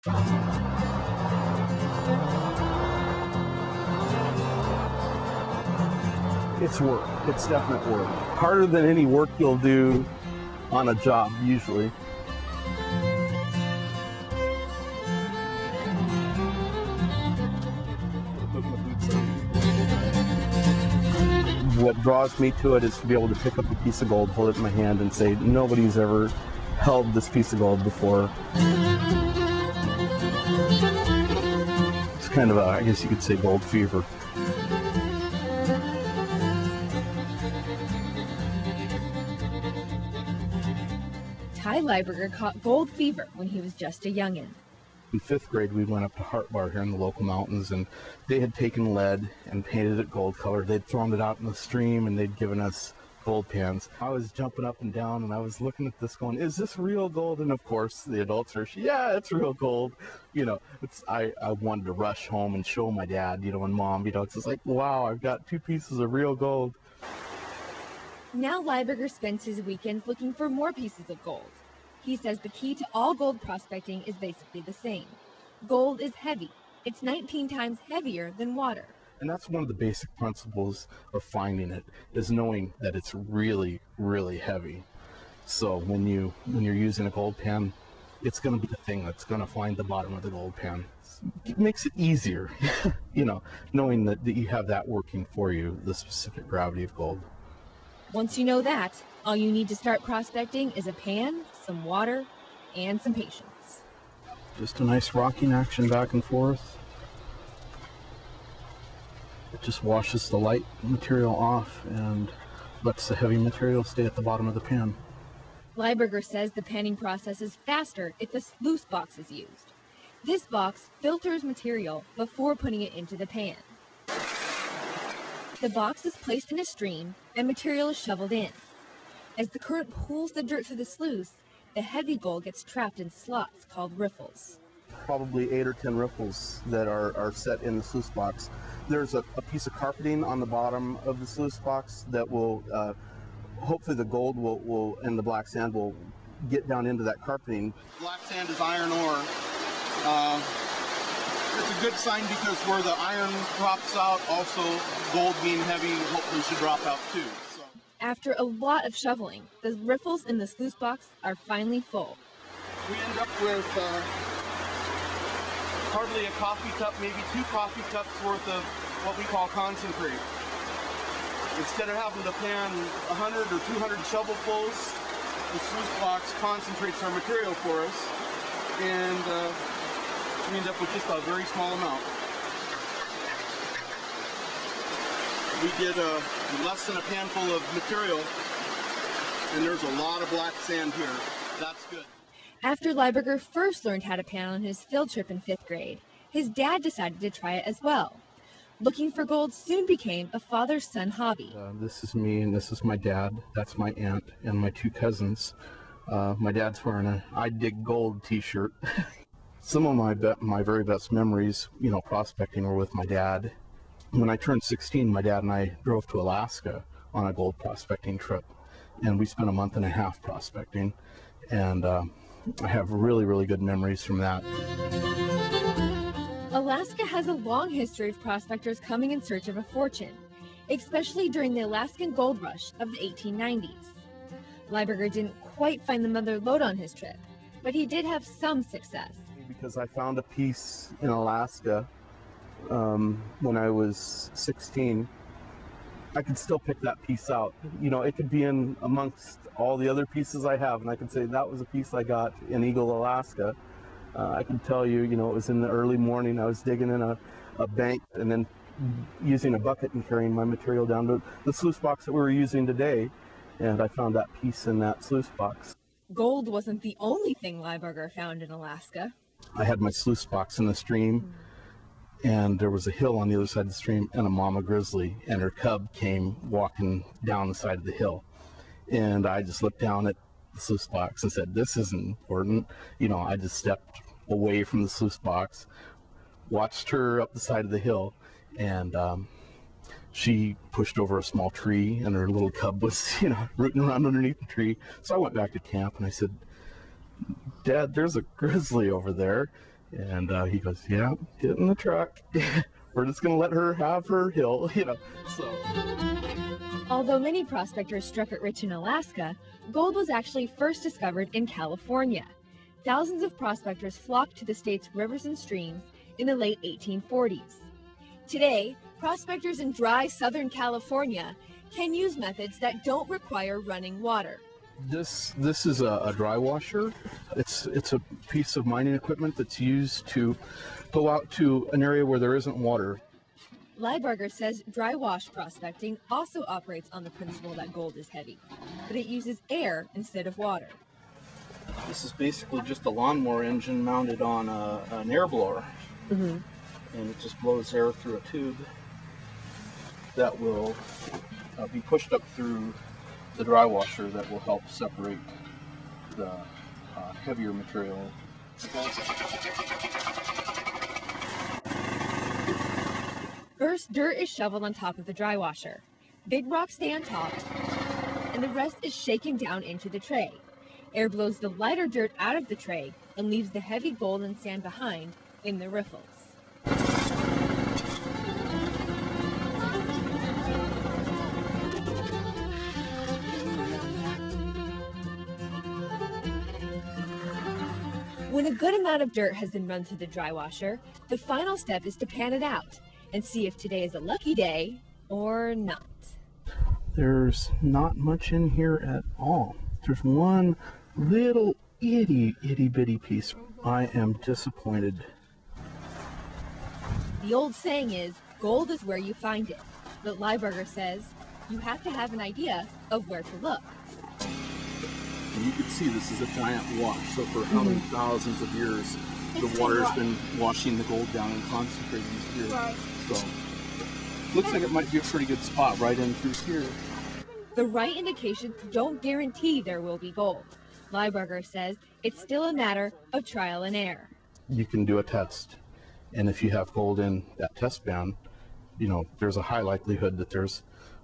It's work. It's definite work. Harder than any work you'll do on a job, usually. What draws me to it is to be able to pick up a piece of gold, hold it in my hand, and say, nobody's ever held this piece of gold before. It's kind of a, I guess you could say, gold fever. Ty Lieberger caught gold fever when he was just a youngin'. In 5th grade, we went up to Hart Bar here in the local mountains, and they had taken lead and painted it gold color. They'd thrown it out in the stream, and they'd given us gold pans. I was jumping up and down, and I was looking at this going, is this real gold? And of course, the adults are, yeah, it's real gold. You know, I wanted to rush home and show my dad, you know, and mom, you know, it's just like, wow, I've got 2 pieces of real gold. Now Lieberger spends his weekends looking for more pieces of gold. He says the key to all gold prospecting is basically the same. Gold is heavy. It's 19 times heavier than water. And that's one of the basic principles of finding it, is knowing that it's really, really heavy. So when you're using a gold pan, it's going to be the thing that's going to find the bottom of the gold pan. It makes it easier, you know, knowing that you have that working for you, the specific gravity of gold. Once you know that, all you need to start prospecting is a pan, some water, and some patience. Just a nice rocking action back and forth. It just washes the light material off and lets the heavy material stay at the bottom of the pan. Lieberger says the panning process is faster if a sluice box is used. This box filters material before putting it into the pan. The box is placed in a stream and material is shoveled in. As the current pulls the dirt through the sluice, the heavy gold gets trapped in slots called riffles. Probably 8 or 10 riffles that are set in the sluice box. There's a piece of carpeting on the bottom of the sluice box that will, hopefully the gold will and the black sand will get down into that carpeting. Black sand is iron ore. It's a good sign because where the iron drops out, also gold being heavy hopefully should drop out too. So. After a lot of shoveling, the riffles in the sluice box are finally full. We end up with hardly a coffee cup, maybe 2 coffee cups worth of what we call concentrate. Instead of having to pan 100 or 200 shovelfuls, the sluice box concentrates our material for us, and we end up with just a very small amount. We did less than a panful of material, and there's a lot of black sand here. That's good. After Lieberger first learned how to pan on his field trip in 5th grade, his dad decided to try it as well. Looking for gold soon became a father-son hobby. This is me, and this is my dad. That's my aunt and my 2 cousins. My dad's wearing a I Dig Gold t-shirt. Some of my very best memories, you know, prospecting were with my dad. When I turned 16, my dad and I drove to Alaska on a gold prospecting trip, and we spent a month and a half prospecting, and I have really, really good memories from that. Alaska has a long history of prospectors coming in search of a fortune, especially during the Alaskan gold rush of the 1890s. Lieberger didn't quite find the mother lode on his trip, but he did have some success. Because I found a piece in Alaska when I was 16. I could still pick that piece out. You know, it could be in amongst all the other pieces I have, and I could say that was a piece I got in Eagle, Alaska. I can tell you, you know, it was in the early morning. I was digging in a bank and then using a bucket and carrying my material down to the sluice box that we were using today, and I found that piece in that sluice box. Gold wasn't the only thing Lieberger found in Alaska. I had my sluice box in the stream, and there was a hill on the other side of the stream, and a mama grizzly and her cub came walking down the side of the hill. And I just looked down at the sluice box and said, this isn't important. You know, I just stepped away from the sluice box, watched her up the side of the hill, and she pushed over a small tree, and her little cub was, you know, rooting around underneath the tree. So I went back to camp and I said, Dad, there's a grizzly over there. And he goes, yeah, get in the truck. We're just going to let her have her hill, you know. So, Although many prospectors struck it rich in Alaska, gold was actually first discovered in California. Thousands of prospectors flocked to the state's rivers and streams in the late 1840s. Today, prospectors in dry Southern California can use methods that don't require running water. this is a dry washer. It's a piece of mining equipment that's used to go out to an area where there isn't water. Lieberger says dry wash prospecting also operates on the principle that gold is heavy, but it uses air instead of water. This is basically just a lawnmower engine mounted on an air blower. And it just blows air through a tube that will be pushed up through the dry washer that will help separate the heavier material. First, dirt is shoveled on top of the dry washer. Big rocks stay on top, and the rest is shaken down into the tray. Air blows the lighter dirt out of the tray and leaves the heavy gold and sand behind in the riffles. When a good amount of dirt has been run through the dry washer, the final step is to pan it out and see if today is a lucky day or not. There's not much in here at all. There's one little itty bitty piece. I am disappointed. The old saying is, gold is where you find it. But Lieberger says, you have to have an idea of where to look. And you can see this is a giant wash. So for how many thousands of years, the water's been washing the gold down and concentrating here. Right. So looks like it might be a pretty good spot right in through here. The right indications don't guarantee there will be gold. Lieberger says it's still a matter of trial and error. You can do a test, and if you have gold in that test band, you know, there's a high likelihood that there's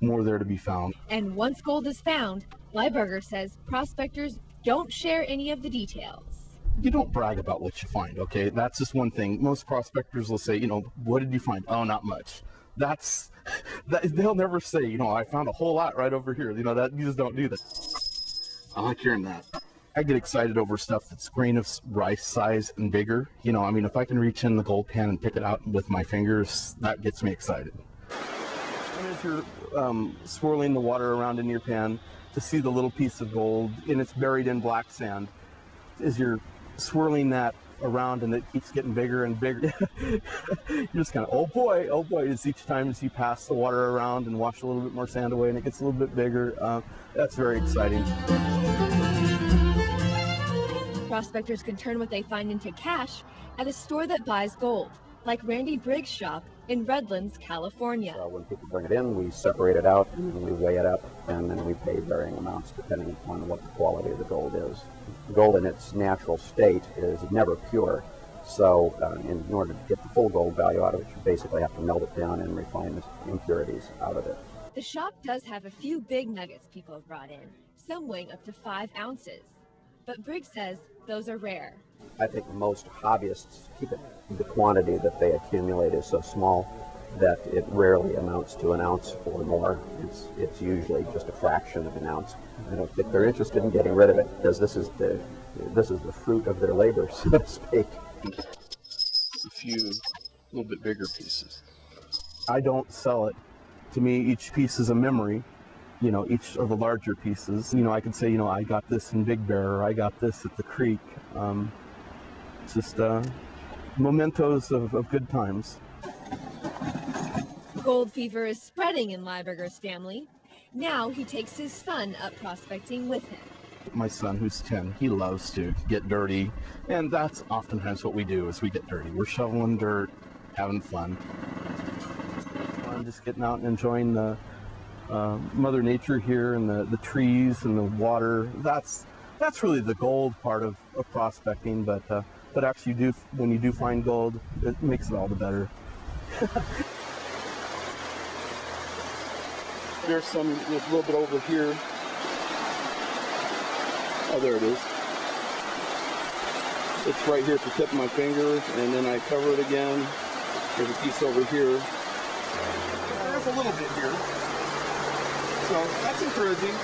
more there to be found. And once gold is found, Lieberger says prospectors don't share any of the details. You don't brag about what you find, okay? That's just one thing. Most prospectors will say, you know, what did you find? Oh, not much. They'll never say, you know, I found a whole lot right over here. You know, you just don't do that. I like hearing that. I get excited over stuff that's grain of rice size and bigger. You know, I mean, if I can reach in the gold pan and pick it out with my fingers, that gets me excited. And as you're swirling the water around in your pan to see the little piece of gold, and it's buried in black sand, as you're swirling that around and it keeps getting bigger and bigger, you're just kind of, oh boy, as each time as you pass the water around and wash a little bit more sand away and it gets a little bit bigger. That's very exciting. Prospectors can turn what they find into cash at a store that buys gold, like Randy Briggs' shop in Redlands, California. When people bring it in, we separate it out and we weigh it up, and then we pay varying amounts depending upon what the quality of the gold is. Gold in its natural state is never pure, so in order to get the full gold value out of it, you basically have to melt it down and refine the impurities out of it. The shop does have a few big nuggets people have brought in, some weighing up to 5 ounces. But Briggs says those are rare. I think most hobbyists keep it. The quantity that they accumulate is so small that it rarely amounts to an ounce or more. It's usually just a fraction of an ounce. I don't think they're interested in getting rid of it because this is the fruit of their labor, so to speak. A few little bit bigger pieces. I don't sell it. To me, each piece is a memory. You know, each of the larger pieces. You know, I can say, you know, I got this in Big Bear, or I got this at the creek. It's just mementos of good times. Gold fever is spreading in Lieberger's family. Now he takes his son up prospecting with him. My son, who's 10, he loves to get dirty, and that's oftentimes what we do is we get dirty. We're shoveling dirt, having fun. I'm just getting out and enjoying the Mother Nature here, and the trees and the water. That's really the gold part of prospecting, but actually when you do find gold, it makes it all the better. There's some a little bit over here. Oh, there it is. It's right here at the tip of my finger, and then I cover it again. There's a piece over here. There's a little bit here. So that's encouraging.